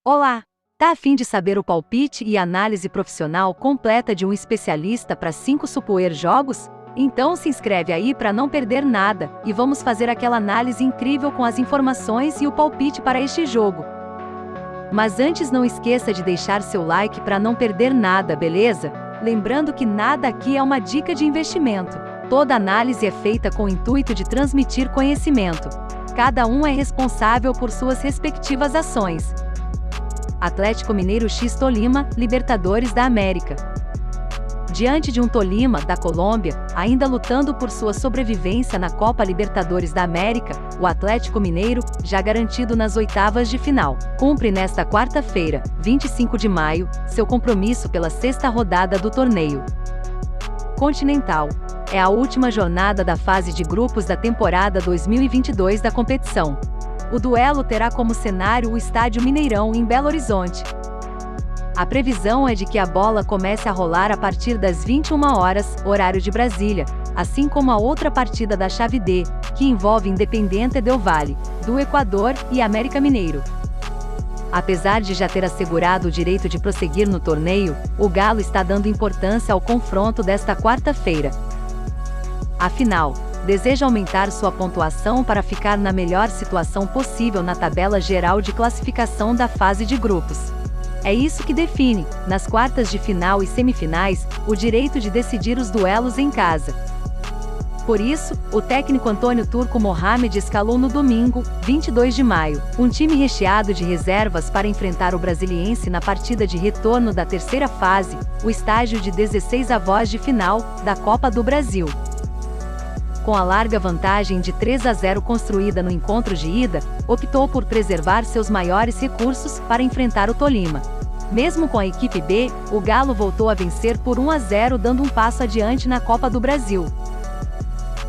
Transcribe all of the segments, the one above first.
Olá! Tá a fim de saber o palpite e análise profissional completa de um especialista para 5 Super jogos? Então se inscreve aí para não perder nada, e vamos fazer aquela análise incrível com as informações e o palpite para este jogo. Mas antes não esqueça de deixar seu like para não perder nada, beleza? Lembrando que nada aqui é uma dica de investimento. Toda análise é feita com o intuito de transmitir conhecimento. Cada um é responsável por suas respectivas ações. Atlético Mineiro x Tolima, Libertadores da América. Diante de um Tolima, da Colômbia, ainda lutando por sua sobrevivência na Copa Libertadores da América, o Atlético Mineiro, já garantido nas oitavas de final, cumpre nesta quarta-feira, 25 de maio, seu compromisso pela sexta rodada do torneio continental. É a última jornada da fase de grupos da temporada 2022 da competição. O duelo terá como cenário o Estádio Mineirão, em Belo Horizonte. A previsão é de que a bola comece a rolar a partir das 21 horas, horário de Brasília, assim como a outra partida da chave D, que envolve Independiente del Valle, do Equador, e América Mineiro. Apesar de já ter assegurado o direito de prosseguir no torneio, o Galo está dando importância ao confronto desta quarta-feira. Afinal, deseja aumentar sua pontuação para ficar na melhor situação possível na tabela geral de classificação da fase de grupos. É isso que define, nas quartas de final e semifinais, o direito de decidir os duelos em casa. Por isso, o técnico Antônio Turco Mohamed escalou no domingo, 22 de maio, um time recheado de reservas para enfrentar o Brasiliense na partida de retorno da terceira fase, o estágio de 16avós de final, da Copa do Brasil. Com a larga vantagem de 3-0 construída no encontro de ida, optou por preservar seus maiores recursos para enfrentar o Tolima. Mesmo com a equipe B, o Galo voltou a vencer por 1-0, dando um passo adiante na Copa do Brasil.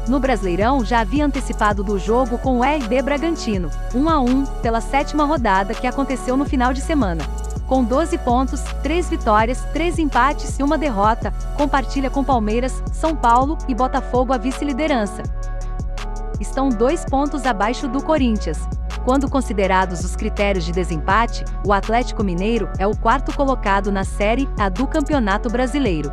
No Brasileirão já havia antecipado do jogo com o RB Bragantino, 1-1, pela 7ª rodada que aconteceu no final de semana. Com 12 pontos, 3 vitórias, 3 empates e 1 derrota, compartilha com Palmeiras, São Paulo e Botafogo a vice-liderança. Estão 2 pontos abaixo do Corinthians. Quando considerados os critérios de desempate, o Atlético Mineiro é o 4º colocado na Série A do Campeonato Brasileiro.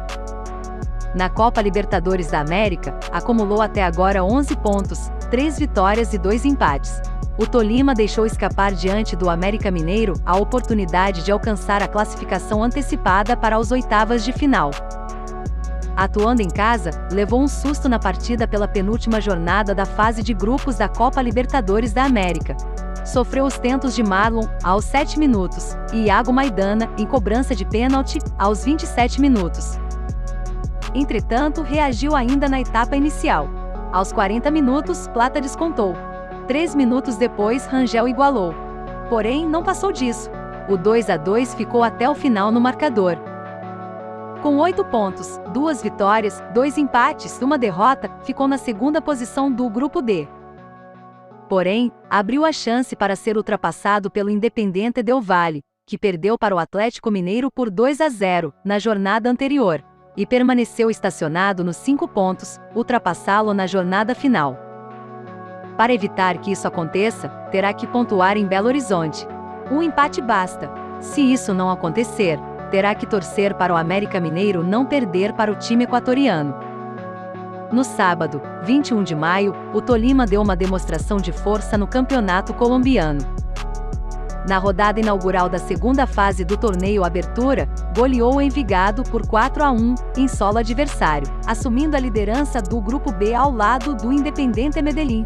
Na Copa Libertadores da América, acumulou até agora 11 pontos, 3 vitórias e 2 empates. O Tolima deixou escapar diante do América Mineiro a oportunidade de alcançar a classificação antecipada para as oitavas de final. Atuando em casa, levou um susto na partida pela penúltima jornada da fase de grupos da Copa Libertadores da América. Sofreu os tentos de Marlon, aos 7 minutos, e Iago Maidana, em cobrança de pênalti, aos 27 minutos. Entretanto, reagiu ainda na etapa inicial. Aos 40 minutos, Plata descontou. 3 minutos depois, Rangel igualou. Porém, não passou disso. O 2-2 ficou até o final no marcador. Com 8 pontos, 2 vitórias, 2 empates e 1 derrota, ficou na segunda posição do Grupo D. Porém, abriu a chance para ser ultrapassado pelo Independiente del Valle, que perdeu para o Atlético Mineiro por 2-0, na jornada anterior, e permaneceu estacionado nos 5 pontos, ultrapassá-lo na jornada final. Para evitar que isso aconteça, terá que pontuar em Belo Horizonte. Um empate basta. Se isso não acontecer, terá que torcer para o América Mineiro não perder para o time equatoriano. No sábado, 21 de maio, o Tolima deu uma demonstração de força no campeonato colombiano. Na rodada inaugural da segunda fase do torneio Abertura, goleou o Envigado por 4-1, em solo adversário, assumindo a liderança do Grupo B ao lado do Independiente Medellín.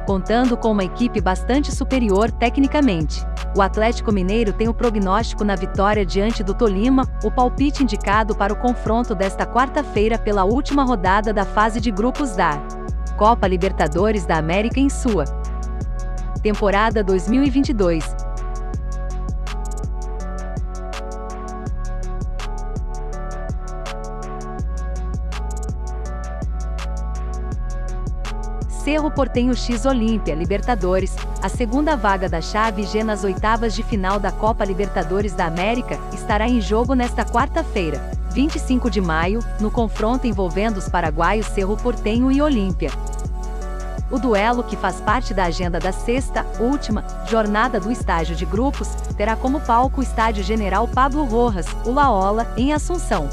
Contando com uma equipe bastante superior tecnicamente, o Atlético Mineiro tem o prognóstico na vitória diante do Tolima, o palpite indicado para o confronto desta quarta-feira pela última rodada da fase de grupos da Copa Libertadores da América em sua temporada 2022. Cerro Porteño x Olímpia Libertadores, a segunda vaga da chave G nas oitavas de final da Copa Libertadores da América, estará em jogo nesta quarta-feira, 25 de maio, no confronto envolvendo os paraguaios Cerro Porteño e Olímpia. O duelo, que faz parte da agenda da sexta, última, jornada do estágio de grupos, terá como palco o Estádio General Pablo Rojas, Ulaola, em Assunção.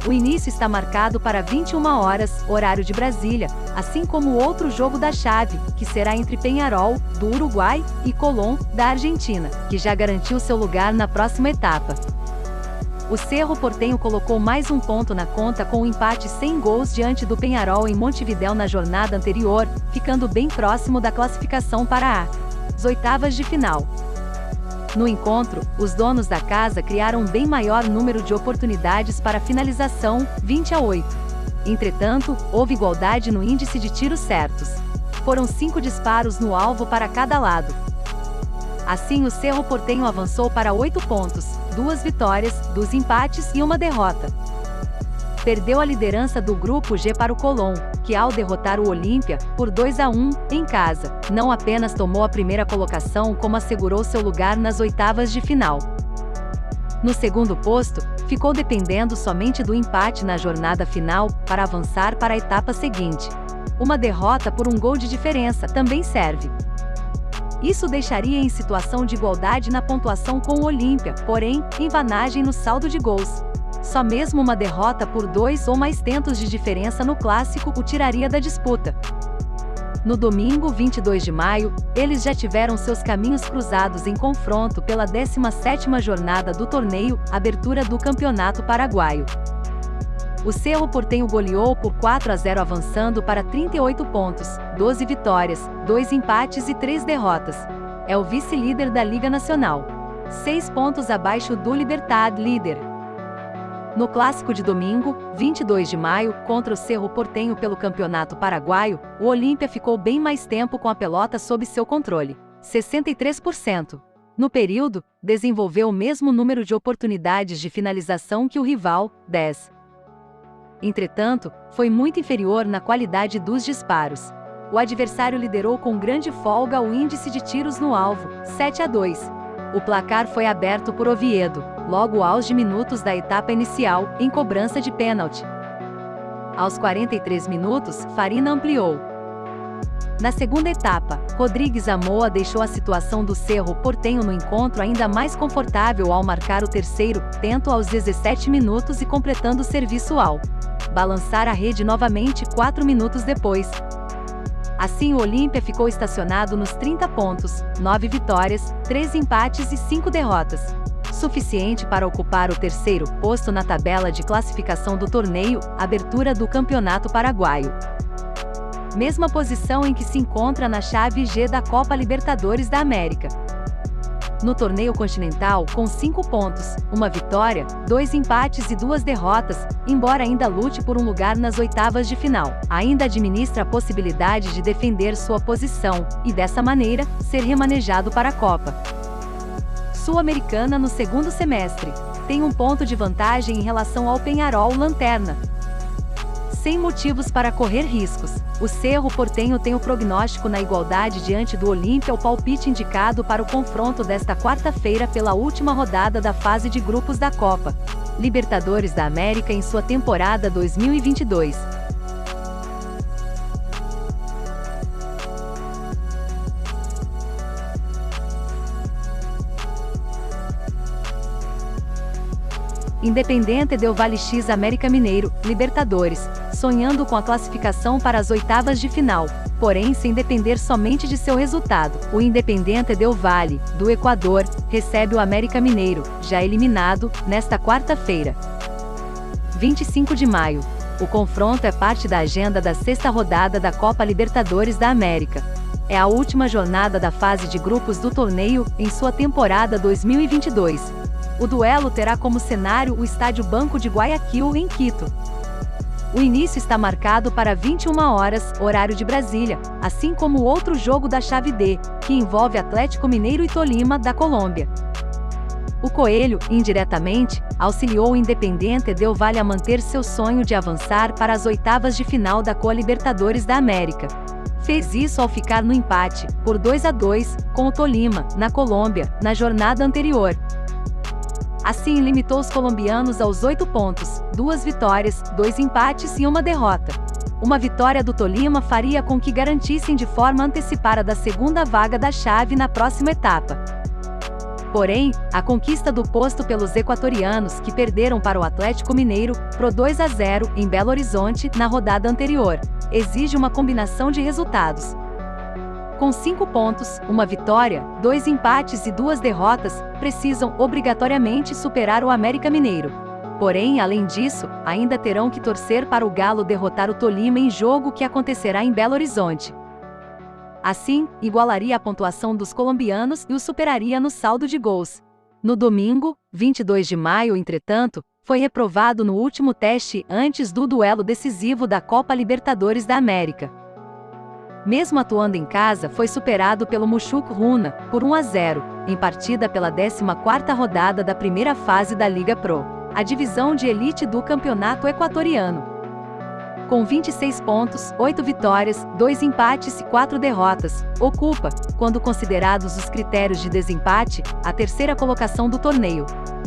O início está marcado para 21 horas, horário de Brasília, assim como o outro jogo da chave, que será entre Peñarol, do Uruguai, e Colón, da Argentina, que já garantiu seu lugar na próxima etapa. O Cerro Porteño colocou mais um ponto na conta com o empate sem gols diante do Peñarol em Montevidéu na jornada anterior, ficando bem próximo da classificação para as oitavas de final. No encontro, os donos da casa criaram um bem maior número de oportunidades para finalização, 20-8. Entretanto, houve igualdade no índice de tiros certos. Foram 5 disparos no alvo para cada lado. Assim, o Cerro Porteño avançou para 8 pontos, 2 vitórias, 2 empates e 1 derrota. Perdeu a liderança do Grupo G para o Colón, que ao derrotar o Olímpia, por 2-1, em casa, não apenas tomou a primeira colocação como assegurou seu lugar nas oitavas de final. No segundo posto, ficou dependendo somente do empate na jornada final para avançar para a etapa seguinte. Uma derrota por um gol de diferença também serve. Isso deixaria em situação de igualdade na pontuação com o Olímpia, porém, em vantagem no saldo de gols. Só mesmo uma derrota por 2 ou mais tentos de diferença no clássico o tiraria da disputa. No domingo, 22 de maio, eles já tiveram seus caminhos cruzados em confronto pela 17ª jornada do torneio, abertura do Campeonato Paraguaio. O Cerro Porteño goleou por 4-0 avançando para 38 pontos, 12 vitórias, 2 empates e 3 derrotas. É o vice-líder da Liga Nacional. 6 pontos abaixo do Libertad, líder. No clássico de domingo, 22 de maio, contra o Cerro Porteño pelo Campeonato Paraguaio, o Olímpia ficou bem mais tempo com a pelota sob seu controle, 63%. No período, desenvolveu o mesmo número de oportunidades de finalização que o rival, 10. Entretanto, foi muito inferior na qualidade dos disparos. O adversário liderou com grande folga o índice de tiros no alvo, 7-2. O placar foi aberto por Oviedo, logo aos minutos da etapa inicial, em cobrança de pênalti. Aos 43 minutos, Farina ampliou. Na segunda etapa, Rodrigues Amoa deixou a situação do Cerro Porteño no encontro ainda mais confortável ao marcar o terceiro tento aos 17 minutos e completando o serviço ao balançar a rede novamente 4 minutos depois. Assim, o Olímpia ficou estacionado nos 30 pontos, 9 vitórias, 3 empates e 5 derrotas. Suficiente para ocupar o terceiro posto na tabela de classificação do torneio, abertura do Campeonato Paraguaio. Mesma posição em que se encontra na chave G da Copa Libertadores da América. No torneio continental, com 5 pontos, 1 vitória, 2 empates e 2 derrotas, embora ainda lute por um lugar nas oitavas de final, ainda administra a possibilidade de defender sua posição, e dessa maneira, ser remanejado para a Copa Sul-Americana no segundo semestre. Tem um ponto de vantagem em relação ao Peñarol lanterna. Sem motivos para correr riscos, o Cerro Porteño tem o prognóstico na igualdade diante do Olímpia, o palpite indicado para o confronto desta quarta-feira pela última rodada da fase de grupos da Copa Libertadores da América em sua temporada 2022. Independiente del Valle X América Mineiro, Libertadores, sonhando com a classificação para as oitavas de final, porém sem depender somente de seu resultado. O Independiente del Valle, do Equador, recebe o América Mineiro, já eliminado, nesta quarta-feira, 25 de maio. O confronto é parte da agenda da sexta rodada da Copa Libertadores da América. É a última jornada da fase de grupos do torneio, em sua temporada 2022. O duelo terá como cenário o Estádio Banco de Guayaquil, em Quito. O início está marcado para 21 horas, horário de Brasília, assim como o outro jogo da chave D, que envolve Atlético Mineiro e Tolima, da Colômbia. O Coelho, indiretamente, auxiliou o Independiente del Valle a manter seu sonho de avançar para as oitavas de final da Copa Libertadores da América. Fez isso ao ficar no empate, por 2-2, com o Tolima, na Colômbia, na jornada anterior. Assim, limitou os colombianos aos 8 pontos, 2 vitórias, 2 empates e 1 derrota. uma vitória do Tolima faria com que garantissem de forma antecipada da segunda vaga da chave na próxima etapa. Porém, a conquista do posto pelos equatorianos, que perderam para o Atlético Mineiro, por 2-0, em Belo Horizonte, na rodada anterior, exige uma combinação de resultados. Com 5 pontos, uma vitória, 2 empates e 2 derrotas, precisam obrigatoriamente superar o América Mineiro. Porém, além disso, ainda terão que torcer para o Galo derrotar o Tolima em jogo que acontecerá em Belo Horizonte. Assim, igualaria a pontuação dos colombianos e o superaria no saldo de gols. No domingo, 22 de maio, entretanto, foi reprovado no último teste antes do duelo decisivo da Copa Libertadores da América. Mesmo atuando em casa, foi superado pelo Mushuc Runa, por 1-0, em partida pela 14ª rodada da primeira fase da Liga Pro, a divisão de elite do campeonato equatoriano. Com 26 pontos, 8 vitórias, 2 empates e 4 derrotas, ocupa, quando considerados os critérios de desempate, a terceira colocação do torneio.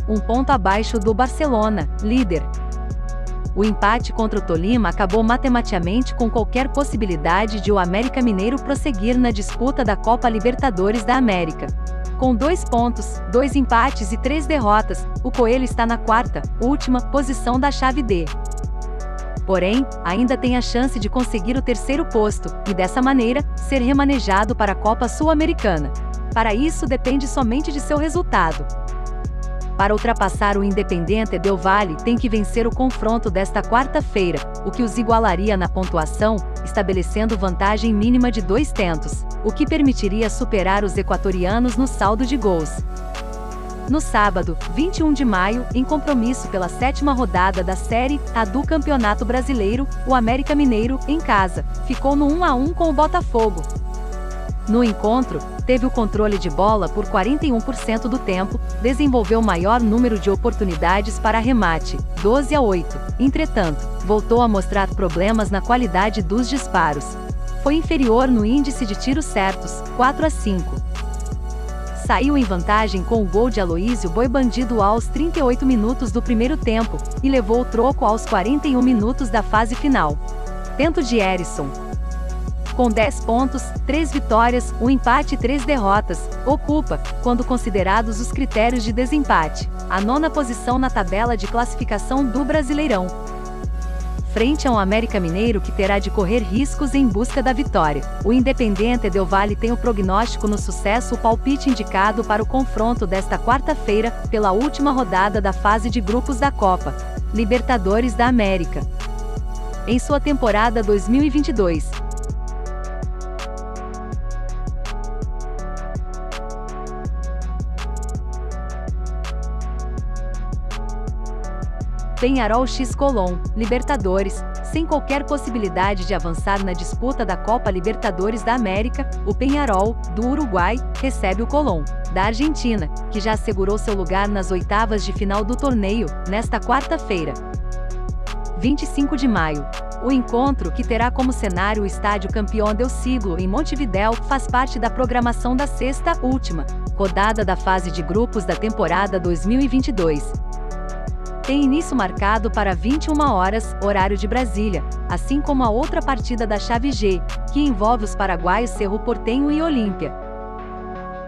1 ponto abaixo do Barcelona, líder. O empate contra o Tolima acabou matematicamente com qualquer possibilidade de o América Mineiro prosseguir na disputa da Copa Libertadores da América. Com 2 pontos, 2 empates e 3 derrotas, o Coelho está na quarta, última, posição da chave D. Porém, ainda tem a chance de conseguir o terceiro posto, e dessa maneira, ser remanejado para a Copa Sul-Americana. Para isso depende somente de seu resultado. Para ultrapassar o Independiente Del Valle tem que vencer o confronto desta quarta-feira, o que os igualaria na pontuação, estabelecendo vantagem mínima de 2 tentos, o que permitiria superar os equatorianos no saldo de gols. No sábado, 21 de maio, em compromisso pela 7ª rodada da Série A do Campeonato Brasileiro, o América Mineiro, em casa, ficou no 1-1 com o Botafogo. No encontro, teve o controle de bola por 41% do tempo, desenvolveu maior número de oportunidades para remate, 12-8. Entretanto, voltou a mostrar problemas na qualidade dos disparos. Foi inferior no índice de tiros certos, 4-5. Saiu em vantagem com o gol de Aloísio Boi Bandido aos 38 minutos do primeiro tempo, e levou o troco aos 41 minutos da fase final. Tento de Erisson. Com 10 pontos, 3 vitórias, 1 empate e 3 derrotas, ocupa, quando considerados os critérios de desempate, a 9ª posição na tabela de classificação do Brasileirão. Frente ao América Mineiro, que terá de correr riscos em busca da vitória, o Independiente Del Valle tem o prognóstico no sucesso, o palpite indicado para o confronto desta quarta-feira, pela última rodada da fase de grupos da Copa Libertadores da América. Em sua temporada 2022. Peñarol x Colón, Libertadores. Sem qualquer possibilidade de avançar na disputa da Copa Libertadores da América, o Peñarol, do Uruguai, recebe o Colón, da Argentina, que já assegurou seu lugar nas oitavas de final do torneio, nesta quarta-feira, 25 de maio. O encontro, que terá como cenário o Estádio Campeão del Siglo em Montevidéu, faz parte da programação da sexta, última, rodada da fase de grupos da temporada 2022. Tem início marcado para 21 horas, horário de Brasília, assim como a outra partida da chave G, que envolve os paraguaios Cerro Porteño e Olímpia.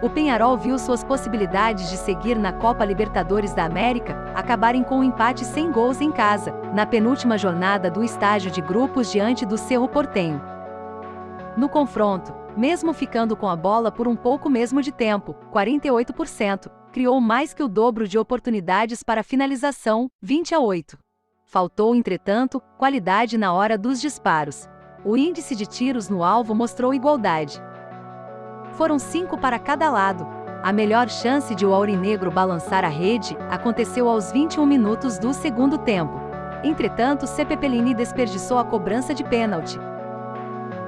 O Peñarol viu suas possibilidades de seguir na Copa Libertadores da América acabarem com um empate sem gols em casa, na penúltima jornada do estágio de grupos diante do Cerro Porteño. No confronto, mesmo ficando com a bola por um pouco mesmo de tempo, 48%, criou mais que o dobro de oportunidades para finalização, 20-8. Faltou, entretanto, qualidade na hora dos disparos. O índice de tiros no alvo mostrou igualdade. Foram 5 para cada lado. A melhor chance de o aurinegro balançar a rede aconteceu aos 21 minutos do segundo tempo. Entretanto, Cepepelini desperdiçou a cobrança de pênalti.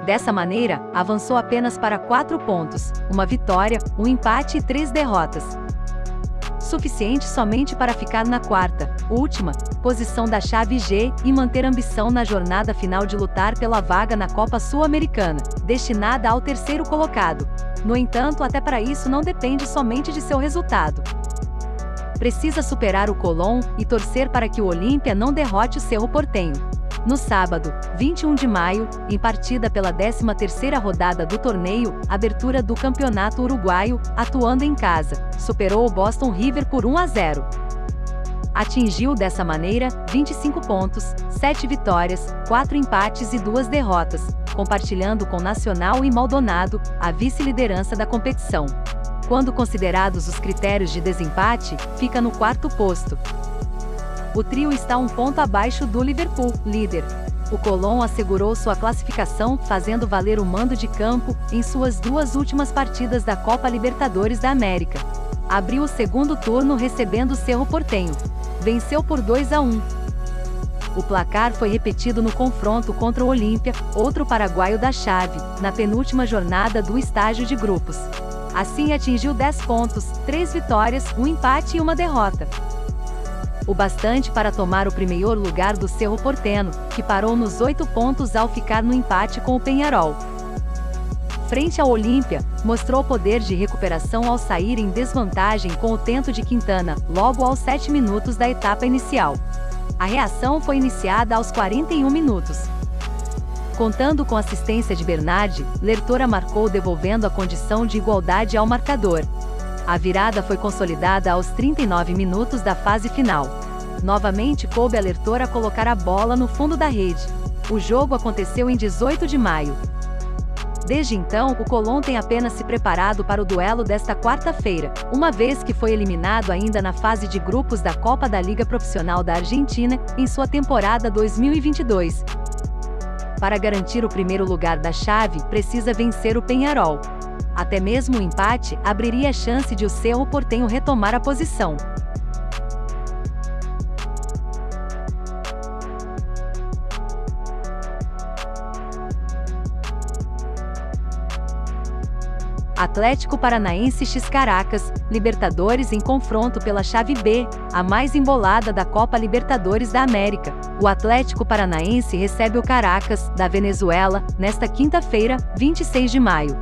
Dessa maneira, avançou apenas para 4 pontos, uma vitória, um empate e 3 derrotas. Suficiente somente para ficar na quarta, última, posição da chave G e manter ambição na jornada final de lutar pela vaga na Copa Sul-Americana, destinada ao terceiro colocado. No entanto, até para isso não depende somente de seu resultado. Precisa superar o Colón e torcer para que o Olímpia não derrote o Cerro Porteño. No sábado, 21 de maio, em partida pela 13ª rodada do torneio, abertura do Campeonato Uruguaio, atuando em casa, superou o Boston River por 1-0. Atingiu dessa maneira 25 pontos, 7 vitórias, 4 empates e 2 derrotas, compartilhando com Nacional e Maldonado a vice-liderança da competição. Quando considerados os critérios de desempate, fica no 4º posto. O trio está um ponto abaixo do Liverpool, líder. O Colón assegurou sua classificação, fazendo valer o mando de campo em suas 2 últimas partidas da Copa Libertadores da América. Abriu o segundo turno recebendo o Cerro Porteño. Venceu por 2-1. O placar foi repetido no confronto contra o Olímpia, outro paraguaio da chave, na penúltima jornada do estágio de grupos. Assim atingiu 10 pontos, 3 vitórias, 1 empate e 1 derrota. O bastante para tomar o primeiro lugar do Cerro Porteño, que parou nos 8 pontos ao ficar no empate com o Peñarol. Frente ao Olímpia, mostrou poder de recuperação ao sair em desvantagem com o tento de Quintana, logo aos 7 minutos da etapa inicial. A reação foi iniciada aos 41 minutos. Contando com assistência de Bernardi, Lertora marcou devolvendo a condição de igualdade ao marcador. A virada foi consolidada aos 39 minutos da fase final. Novamente coube a Lertora colocar a bola no fundo da rede. O jogo aconteceu em 18 de maio. Desde então, o Colón tem apenas se preparado para o duelo desta quarta-feira, uma vez que foi eliminado ainda na fase de grupos da Copa da Liga Profissional da Argentina, em sua temporada 2022. Para garantir o primeiro lugar da chave, precisa vencer o Peñarol. Até mesmo o empate abriria a chance de o Cerro Porteño retomar a posição. Atlético Paranaense x Caracas, Libertadores em confronto pela chave B, a mais embolada da Copa Libertadores da América. O Atlético Paranaense recebe o Caracas, da Venezuela, nesta quinta-feira, 26 de maio.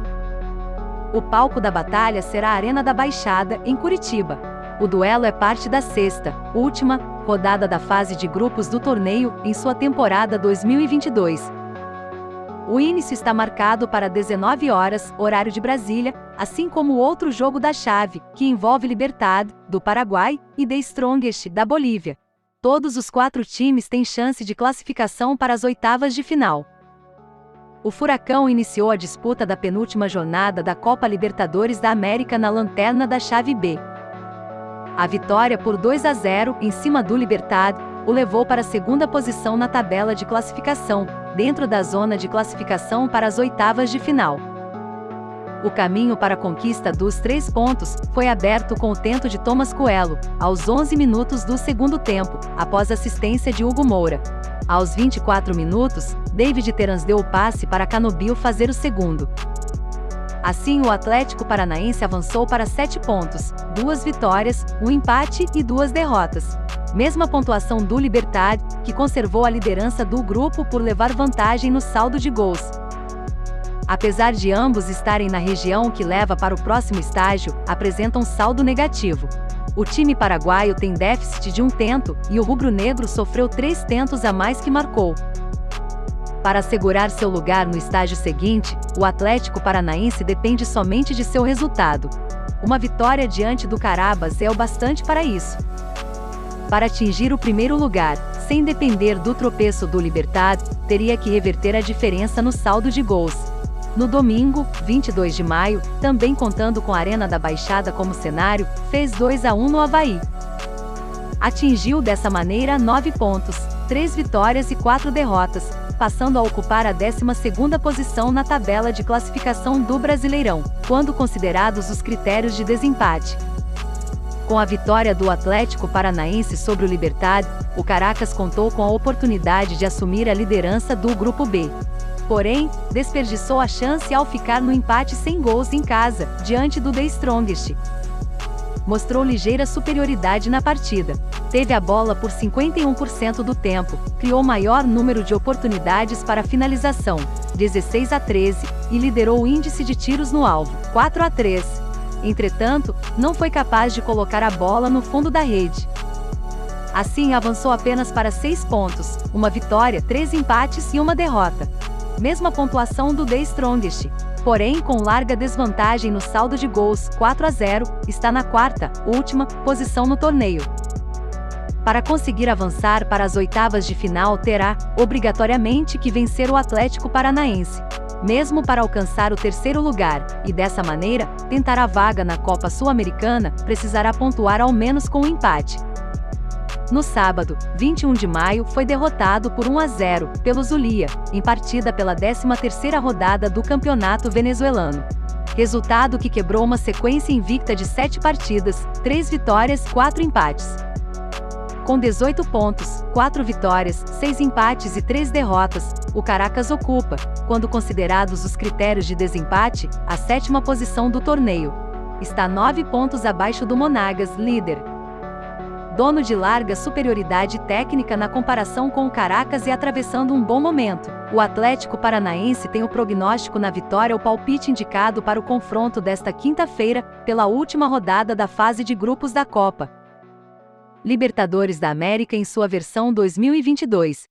O palco da batalha será a Arena da Baixada, em Curitiba. O duelo é parte da sexta, última, rodada da fase de grupos do torneio, em sua temporada 2022. O início está marcado para 19 horas, horário de Brasília, assim como o outro jogo da chave, que envolve Libertad, do Paraguai, e The Strongest, da Bolívia. Todos os 4 times têm chance de classificação para as oitavas de final. O Furacão iniciou a disputa da penúltima jornada da Copa Libertadores da América na lanterna da chave B. A vitória por 2-0 em cima do Libertad o levou para a segunda posição na tabela de classificação, dentro da zona de classificação para as oitavas de final. O caminho para a conquista dos 3 pontos foi aberto com o tento de Thomas Coelho, aos 11 minutos do segundo tempo, após assistência de Hugo Moura. Aos 24 minutos, David Terans deu o passe para Canobio fazer o segundo. Assim, o Atlético Paranaense avançou para 7 pontos, 2 vitórias, 1 empate e 2 derrotas. Mesma pontuação do Libertad, que conservou a liderança do grupo por levar vantagem no saldo de gols. Apesar de ambos estarem na região que leva para o próximo estágio, apresentam saldo negativo. O time paraguaio tem déficit de 1 tento, e o rubro-negro sofreu 3 tentos a mais que marcou. Para assegurar seu lugar no estágio seguinte, o Atlético Paranaense depende somente de seu resultado. Uma vitória diante do Carabas é o bastante para isso. Para atingir o primeiro lugar, sem depender do tropeço do Libertad, teria que reverter a diferença no saldo de gols. No domingo, 22 de maio, também contando com a Arena da Baixada como cenário, fez 2-1 no Avaí. Atingiu dessa maneira 9 pontos, 3 vitórias e 4 derrotas, passando a ocupar a 12ª posição na tabela de classificação do Brasileirão, quando considerados os critérios de desempate. Com a vitória do Atlético Paranaense sobre o Libertad, o Caracas contou com a oportunidade de assumir a liderança do Grupo B. Porém, desperdiçou a chance ao ficar no empate sem gols em casa, diante do The Strongest. Mostrou ligeira superioridade na partida. Teve a bola por 51% do tempo, criou maior número de oportunidades para finalização, 16-13, e liderou o índice de tiros no alvo, 4-3. Entretanto, não foi capaz de colocar a bola no fundo da rede. Assim avançou apenas para 6 pontos, uma vitória, 3 empates e uma derrota. Mesma pontuação do The Strongest. Porém, com larga desvantagem no saldo de gols, 4-0, está na quarta, última, posição no torneio. Para conseguir avançar para as oitavas de final terá, obrigatoriamente, que vencer o Atlético Paranaense. Mesmo para alcançar o terceiro lugar, e dessa maneira, tentar a vaga na Copa Sul-Americana, precisará pontuar ao menos com um empate. No sábado, 21 de maio, foi derrotado por 1-0, pelo Zulia, em partida pela 13ª rodada do Campeonato Venezuelano. Resultado que quebrou uma sequência invicta de 7 partidas, 3 vitórias, 4 empates. Com 18 pontos, 4 vitórias, 6 empates e 3 derrotas, o Caracas ocupa, quando considerados os critérios de desempate, a 7ª posição do torneio. Está 9 pontos abaixo do Monagas, líder. Dono de larga superioridade técnica na comparação com o Caracas e atravessando um bom momento, o Atlético Paranaense tem o prognóstico na vitória, o palpite indicado para o confronto desta quinta-feira, pela última rodada da fase de grupos da Copa Libertadores da América em sua versão 2022.